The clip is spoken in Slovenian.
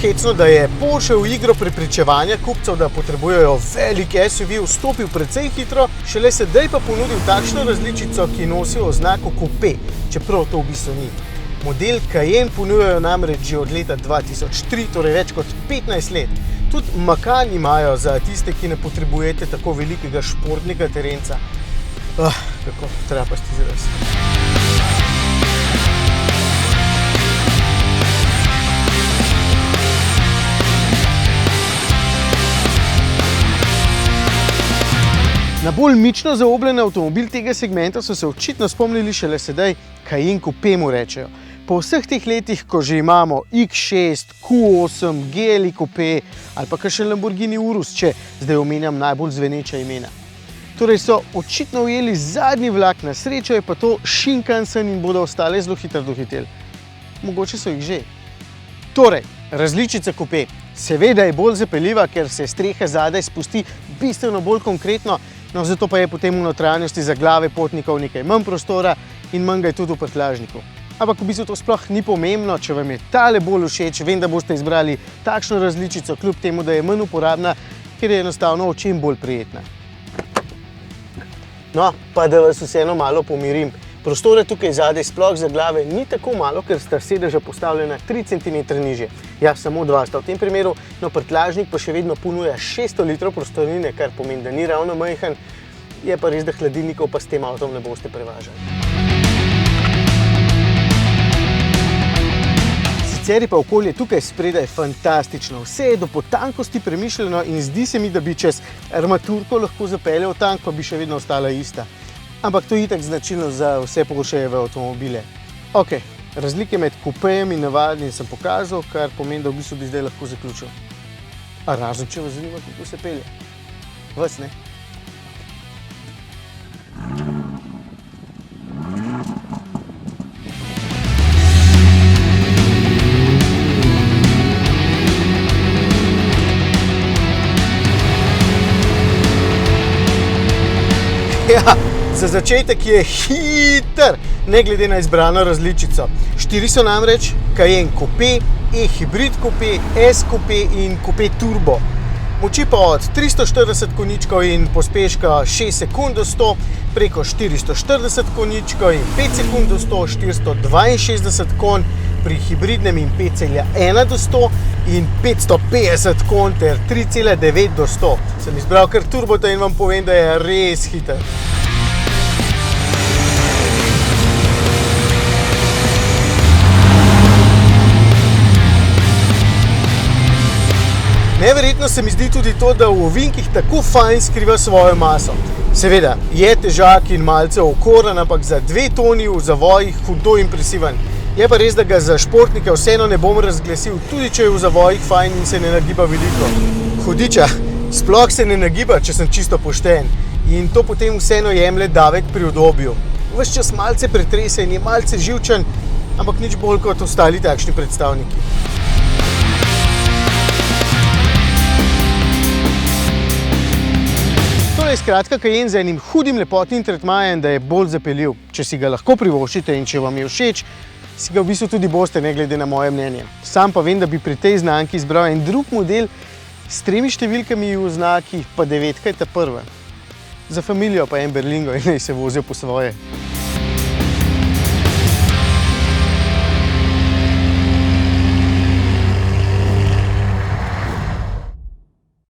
hecno, da je Porsche v igro prepričevanja kupcev, da potrebujejo velik SUV, vstopil precej hitro, šele sedaj pa ponudil takšno različico, ki nosi oznako Coupe, čeprav to v bistvu ni. Model Cayenne ponujajo namreč že od leta 2003, torej več kot 15 let. Tudi Macan imajo za tiste, ki ne potrebujete tako velikega športnega terenca. Kako trapast izraz. Na bolj mično zaobljen avtomobil tega segmenta so se očitno spomnili šele sedaj, Cayenne Coupe mu rečejo. Po vseh teh letih, ko že imamo X6, Q8, GLE Coupe ali pa kakšen Lamborghini Urus, če zdaj omenjam najbolj zveneča imena. Torej so očitno ujeli zadnji vlak, na srečo je pa to Shinkansen in bodo ostale zelo hitro dohiteli. Mogoče so jih že. Torej, različica Coupe. Seveda je bolj zapeljiva, ker se streha zadaj spusti bistveno bolj konkretno, no zato pa je potem v notranjosti za glave potnikov nekaj manj prostora in manj ga je tudi v prtljažniku. Ampak v bistvu to sploh ni pomembno, če vam je tale bolj všeč, vem, da boste izbrali takšno različico, kljub temu, da je manj uporabna, ker je enostavno očem bolj prijetna. No, pa da vas vseeno malo pomirim. Prostora tukaj zadaj sploh za glave ni tako malo, ker sta sedeža postavljena 3 cm nižje. Ja, samo 2 sta v tem primeru, no prtljažnik pa še vedno ponuja 600 litrov prostornine, kar pomeni, da ni ravno majhen, je pa res, da hladilnikov pa s tem avtom ne boste prevažali. Sicer je pa okolje tukaj spredaj fantastično. Vse je do potankosti premišljeno in zdi se mi, da bi čez armaturko lahko zapeljal tank, pa bi še vedno ostala ista. Ampak to je itak značilno za vse Porschejeve avtomobile. Ok, razlike med Coupejem in navadnim sem pokazal, kar pomeni, da v bistvu bi zdaj lahko zaključil. A razen, če vas zanima, kako se pelje. Vas ne. Ja, za začetek je hiter, ne glede na izbrano različico. 4 so namreč Cayenne Coupe, E-Hybrid Coupe, S-Coupe in Coupe Turbo. Moči pa od 340 konjičkov in pospeška 6 sekund do 100, preko 440 konjičkov in 5 sekund do 100, 462 konj pri hibridnem in 5,1 do 100 in 550 konj ter 3,9 do 100. Sem izbral kar turbota in vam povem, da je res hiter. Neverjetno se mi zdi tudi to, da v ovinkih tako fajn skriva svojo maso. Seveda, je težak in malce okoren, ampak za 2 toni v zavojih hudo impresiven. Je pa res, da ga za športnika vseeno ne bom razglasil, tudi če je v zavojih fajn in se ne nagiba veliko. Hudiča, sploh se ne nagiba, če sem čisto pošten. In to potem vseeno jemlje davek pri udobju. Ves čas malce pretrese in je malce živčen, ampak nič bolj kot ostali takšni predstavniki. To je skratka Cayenne z enim hudim lepotnim tretmajem, da je bolj zapeljiv. Če si ga lahko privoščite in če vam je všeč, si ga v bistvu tudi boste, ne glede na moje mnenje. Sam pa vem, da bi pri tej znamki izbral en drug model s 3 številkami v oznaki, pa 9 je ta prva. Za familijo pa en Berlingo in naj se vozijo po svoje.